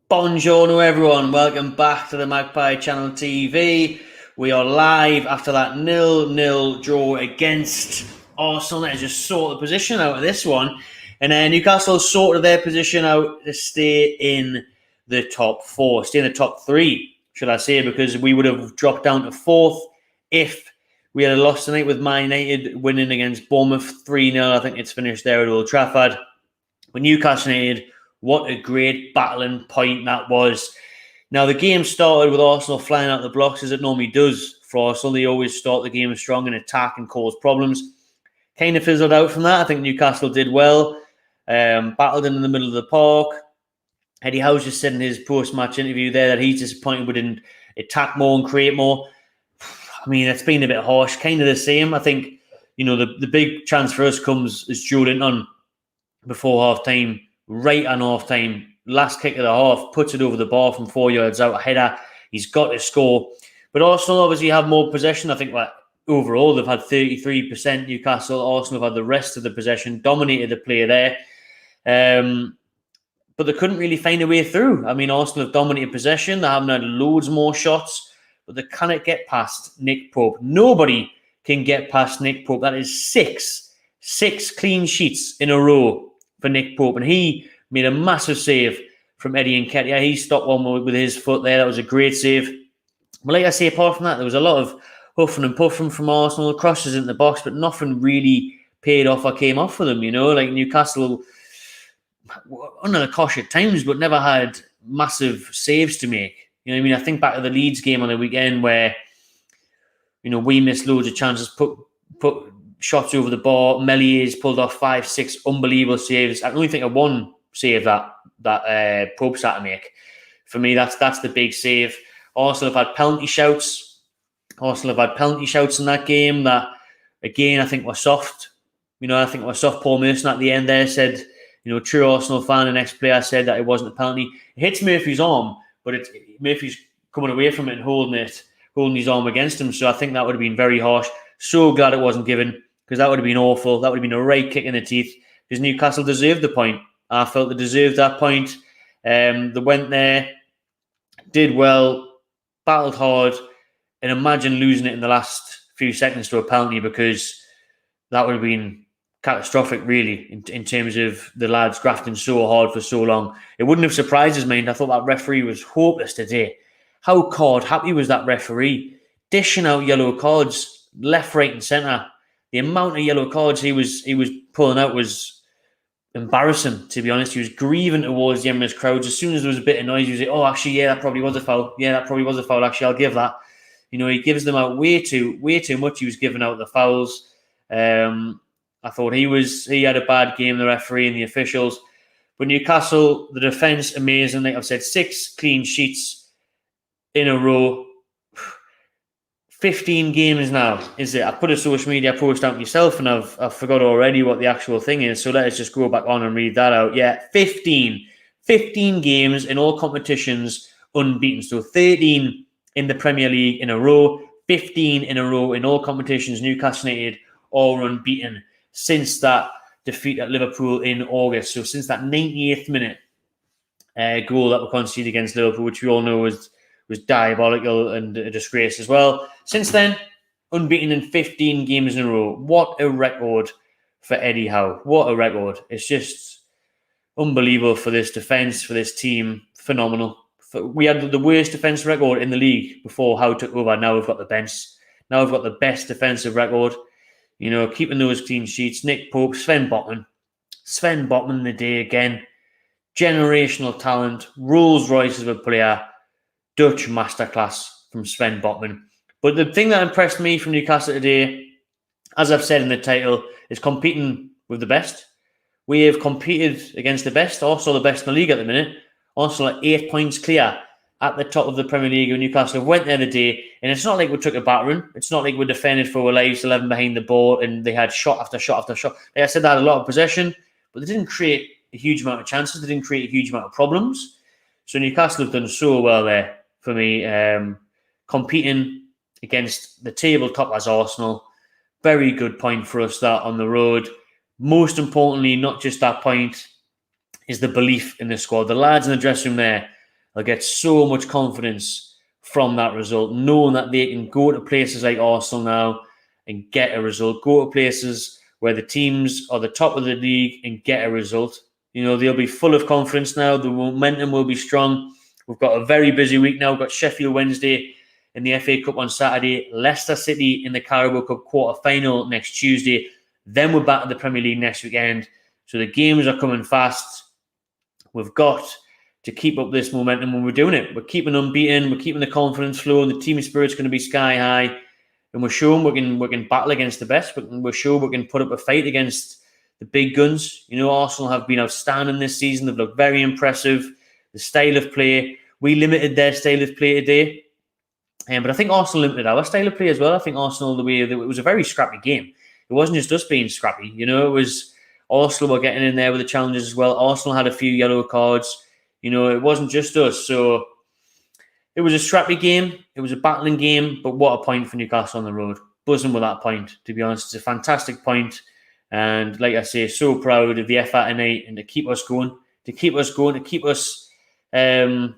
Buongiorno everyone, welcome back to the Magpie Channel TV. We are live after that 0-0 draw against Arsenal. Let's just sort the position out of this one. And then Newcastle sorted their position out to stay in the top four, stay in the top three, should I say, because we would have dropped down to fourth if we had lost tonight with Man United winning against Bournemouth 3-0. I think it's finished there at Old Trafford. But Newcastle United, what a great battling point that was. Now, the game started with Arsenal flying out the blocks, as it normally does for Arsenal. They always start the game strong and attack and cause problems. Kind of fizzled out from that. I think Newcastle did well. Battled in the middle of the park. Eddie Howe's just said in his post-match interview there that he's disappointed we didn't attack more and create more. I mean, it's been a bit harsh. Kind of the same. I think, the big chance for us comes as Joe Linton before half-time. Right on half-time, last kick of the half, puts it over the bar from 4 yards out, a header. He's got to score. But Arsenal obviously have more possession. I think overall they've had 33%. Newcastle, Arsenal have had the rest of the possession, dominated the play there. But they couldn't really find a way through. I mean, Arsenal have dominated possession. They haven't had loads more shots, but they cannot get past Nick Pope. Nobody can get past Nick Pope. That is six clean sheets in a row for Nick Pope, and he made a massive save from Eddie Nketiah. He stopped one with his foot there. That was a great save. But like I say, apart from that, there was a lot of huffing and puffing from Arsenal, crosses in the box, but nothing really paid off or came off for them, Like Newcastle, under the cosh at times, but never had massive saves to make. I think back to the Leeds game on the weekend where, we missed loads of chances, put shots over the bar. Melies pulled off 5-6 unbelievable saves. I only think of one save that Pope's had to make. For me, that's the big save. Arsenal have had penalty shouts. In that game that, again, I think were soft. Paul Merson at the end there said, true Arsenal fan, an ex-player, said that it wasn't a penalty. It hits Murphy's arm, but Murphy's coming away from it and holding his arm against him. So I think that would have been very harsh. So glad it wasn't given, because that would have been awful. That would have been a right kick in the teeth, because Newcastle deserved the point. I felt they deserved that point. They went there, did well, battled hard, and imagine losing it in the last few seconds to a penalty, because that would have been catastrophic, really, in terms of the lads grafting so hard for so long. It wouldn't have surprised us, mind. I thought that referee was hopeless today. How card happy was that referee? Dishing out yellow cards left, right, and centre. The amount of yellow cards he was pulling out was embarrassing, to be honest. He was grieving towards the Emirates crowds. As soon as there was a bit of noise, he was like, oh, actually, yeah, that probably was a foul. Actually, I'll give that. He gives them out way too much. He was giving out the fouls. I thought he had a bad game, the referee and the officials. But Newcastle, the defence, amazing. Like I've said, 6 clean sheets in a row. 15 games now, is it? I put a social media post out myself and I've forgot already what the actual thing is. So let's just go back on and read that out. Yeah, 15 games in all competitions unbeaten. So 13 in the Premier League in a row, 15 in a row in all competitions. Newcastle United all unbeaten since that defeat at Liverpool in August. So since that 98th minute goal that we conceded against Liverpool, which we all know was diabolical and a disgrace as well. Since then, unbeaten in 15 games in a row. What a record for Eddie Howe. What a record. It's just unbelievable for this defence, for this team. Phenomenal. We had the worst defence record in the league before Howe took over. Now we've got the bench. Now we've got the best defensive record. Keeping those clean sheets. Nick Pope, Sven Botman the day again. Generational talent. Rolls Royce of a player. Dutch masterclass from Sven Botman. But the thing that impressed me from Newcastle today, as I've said in the title, is competing with the best. We have competed against the best, also the best in the league at the minute. Arsenal are 8 points clear at the top of the Premier League, and Newcastle went there the day. And it's not like we took a battering. It's not like we defended for our lives 11 behind the ball and they had shot after shot after shot. Like I said, they had a lot of possession, but they didn't create a huge amount of chances. They didn't create a huge amount of problems. So Newcastle have done so well there. For me, competing against the tabletop as Arsenal. Very good point for us that on the road. Most importantly, not just that point, is the belief in the squad. The lads in the dressing room there they'll get so much confidence from that result, knowing that they can go to places like Arsenal now and get a result, go to places where the teams are the top of the league and get a result. They'll be full of confidence now. The momentum will be strong. We've got a very busy week now. We've got Sheffield Wednesday in the FA Cup on Saturday, Leicester City in the Carabao Cup quarter-final next Tuesday. Then we're back to the Premier League next weekend. So the games are coming fast. We've got to keep up this momentum when we're doing it. We're keeping unbeaten. We're keeping the confidence flowing. The team spirit's going to be sky high. And we're showing we can battle against the best. We're sure we can put up a fight against the big guns. Arsenal have been outstanding this season. They've looked very impressive. The style of play, we limited their style of play today. But I think Arsenal limited our style of play as well. I think Arsenal, it was a very scrappy game. It wasn't just us being scrappy. It was Arsenal were getting in there with the challenges as well. Arsenal had a few yellow cards. It wasn't just us. So it was a scrappy game. It was a battling game. But what a point for Newcastle on the road. Buzzing with that point, to be honest. It's a fantastic point. And like I say, so proud of the effort tonight and to keep us going, to keep us on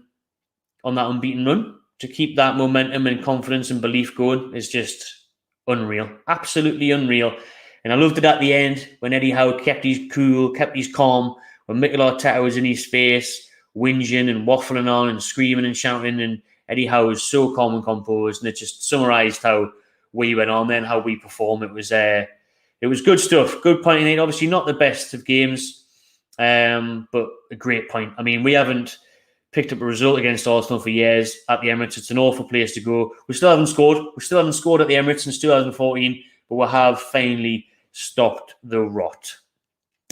that unbeaten run, to keep that momentum and confidence and belief going is just unreal. Absolutely unreal. And I loved it at the end when Eddie Howe kept his cool, kept his calm, when Mikel Arteta was in his face, whinging and waffling on and screaming and shouting, and Eddie Howe was so calm and composed, and it just summarised how we went on then, how we performed. It was good stuff. Good point in it. Obviously not the best of games, but a great point. I mean, we haven't picked up a result against Arsenal for years at the Emirates. It's an awful place to go. We still haven't scored. We still haven't scored at the Emirates since 2014, but we have finally stopped the rot.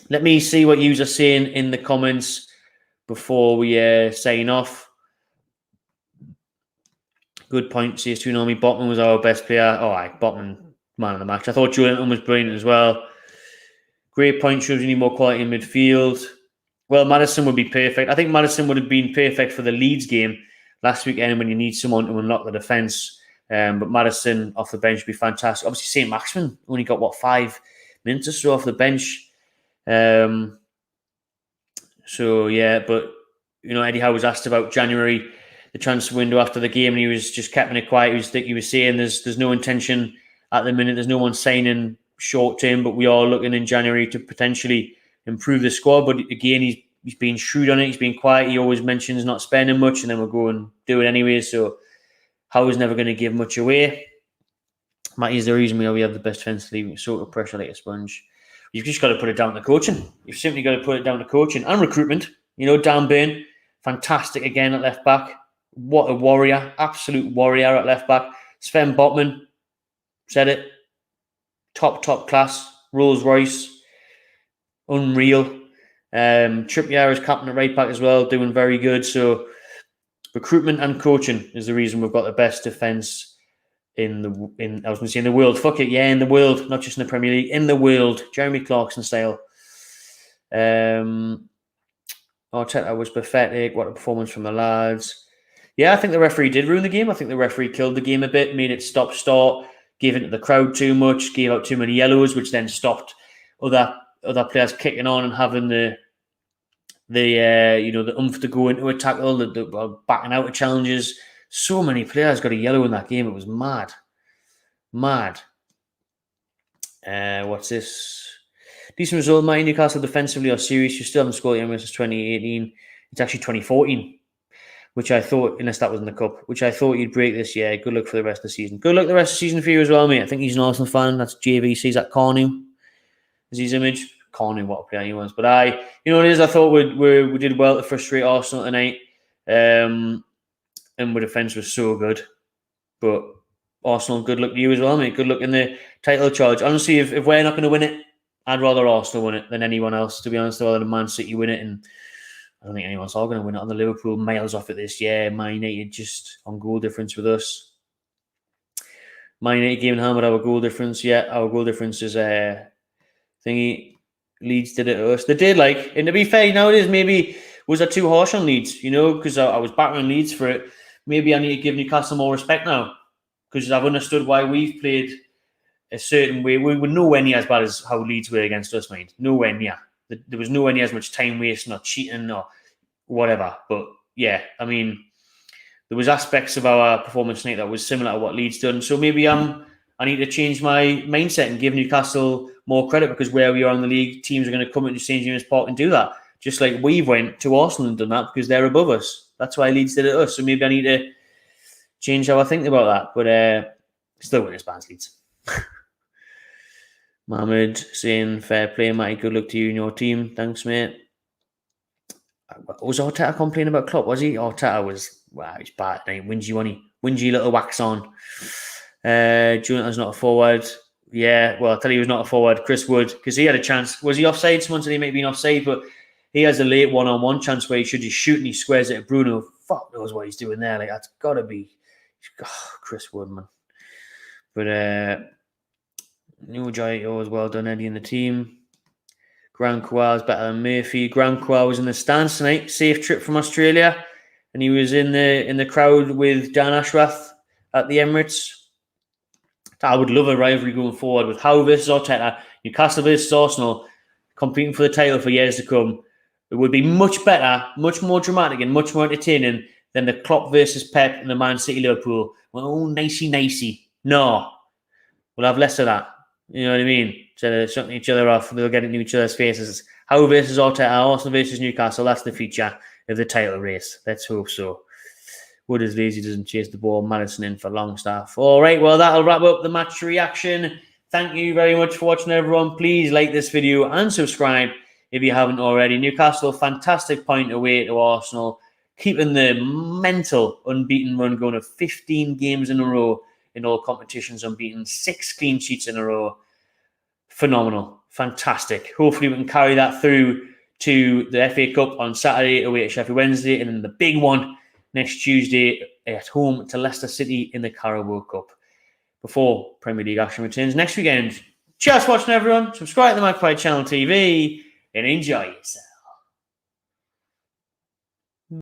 Let me see what you are saying in the comments before we sign off. Good point. CS2 Normie. Botman was our best player. All right, Botman, man of the match. I thought Joelinton was brilliant as well. Great point. Shows you need more quality in midfield. Well, Maddison would be perfect. I think Maddison would have been perfect for the Leeds game last weekend when you need someone to unlock the defence. But Maddison off the bench would be fantastic. Obviously, St. Maximin only got, 5 minutes or so off the bench. So, yeah, but, Eddie Howe was asked about January, the transfer window after the game, and he was just keeping it quiet. He was saying there's no intention at the minute. There's no one signing short term, but we are looking in January to potentially improve the squad. But again, he's been shrewd on it. He's been quiet. He always mentions not spending much, and then we'll go and do it anyway. So Howe's never going to give much away. Matty's the reason we have the best defence leaving sort of pressure like a sponge. You've just got to put it down to coaching. You've simply got to put it down to coaching and recruitment. Dan Burn, fantastic again at left back. What a warrior, absolute warrior at left back. Sven Botman, said it. Top class. Rolls Royce, unreal. Trippier is captain at right back as well, doing very good. So recruitment and coaching is the reason we've got the best defence in the world. Fuck it, yeah, in the world, not just in the Premier League, in the world. Jeremy Clarkson style. Arteta was pathetic. What a performance from the lads. Yeah, I think the referee did ruin the game. I think the referee killed the game a bit, made it stop-start, gave into the crowd too much, gave out too many yellows, which then stopped other players kicking on and having the oomph to go into a tackle, the backing out of challenges. So many players got a yellow in that game. It was mad. What's this? Decent result, man. Newcastle defensively are serious. You still haven't scored the Emirates since 2018. It's actually 2014, which I thought, unless that was in the Cup, which I thought you'd break this year. Good luck for the rest of the season. Good luck the rest of the season for you as well, mate. I think he's an Arsenal fan. That's JVC's at Carnew. Is his image? Carnew, what a player he was. But what it is, I thought we did well to frustrate Arsenal tonight. And our defence was so good. But Arsenal, good luck to you as well, mate. Good luck in the title charge. Honestly, if we're not going to win it, I'd rather Arsenal win it than anyone else, to be honest. I'd rather Man City win it. And I don't think anyone's all going to win it. On the Liverpool, miles off it this year. Man United just on goal difference with us. Man United giving hammered our goal difference. Yeah, our goal difference is thingy. Leeds did it to us. They did, and to be fair, nowadays maybe was I too harsh on Leeds, because I was battering Leeds for it. Maybe I need to give Newcastle more respect now, because I've understood why we've played a certain way. We were nowhere near as bad as how Leeds were against us, mate. Nowhere near. There was nowhere near as much time wasting or cheating or whatever. But, yeah, I mean, there was aspects of our performance tonight that was similar to what Leeds done. So maybe I need to change my mindset and give Newcastle more credit, because where we are in the league, teams are going to come into St James Park and do that. Just like we've went to Arsenal and done that because they're above us. That's why Leeds did it to us. So maybe I need to change how I think about that. But still win as bad as Leeds. Mohammed saying, fair play, Matty. Good luck to you and your team. Thanks, mate. Was Arteta complaining about Klopp? Was he? Arteta was, wow, he's bad. Whingy, wasn't he? Whingy little wax on. Jonathan's not a forward. Yeah, well, I'll tell you, he was not a forward. Chris Wood, because he had a chance. Was he offside? Someone said he may have been offside, but he has a late one-on-one chance where he should just shoot and he squares it at Bruno. Fuck knows what he's doing there. Like, that's got to be Chris Wood, man. But New Joy, always well done, Eddie and the team. Grand Kowal is better than Murphy. Grand Kowal was in the stands tonight. Safe trip from Australia, and he was in the crowd with Dan Ashworth at the Emirates. I would love a rivalry going forward with Howe versus Arteta, Newcastle versus Arsenal, competing for the title for years to come. It would be much better, much more dramatic, and much more entertaining than the Klopp versus Pep and the Man City Liverpool. Well, nicey. No, we'll have less of that. You know what I mean? So they're shutting each other off. They'll get into each other's faces. Howe versus Arteta, Arsenal versus Newcastle. That's the feature of the title race. Let's hope so. Wood is lazy, doesn't chase the ball. Madison in for Longstaff. All right, well, that'll wrap up the match reaction. Thank you very much for watching, everyone. Please like this video and subscribe if you haven't already. Newcastle, fantastic point away to Arsenal, keeping the mental unbeaten run going of 15 games in a row in all competitions, unbeaten, 6 clean sheets in a row. Phenomenal. Fantastic. Hopefully we can carry that through to the FA Cup on Saturday away at Sheffield Wednesday, and then the big one next Tuesday at home to Leicester City in the Carabao Cup before Premier League action returns next weekend. Cheers for watching, everyone. Subscribe to the Magpie Channel TV and enjoy yourself.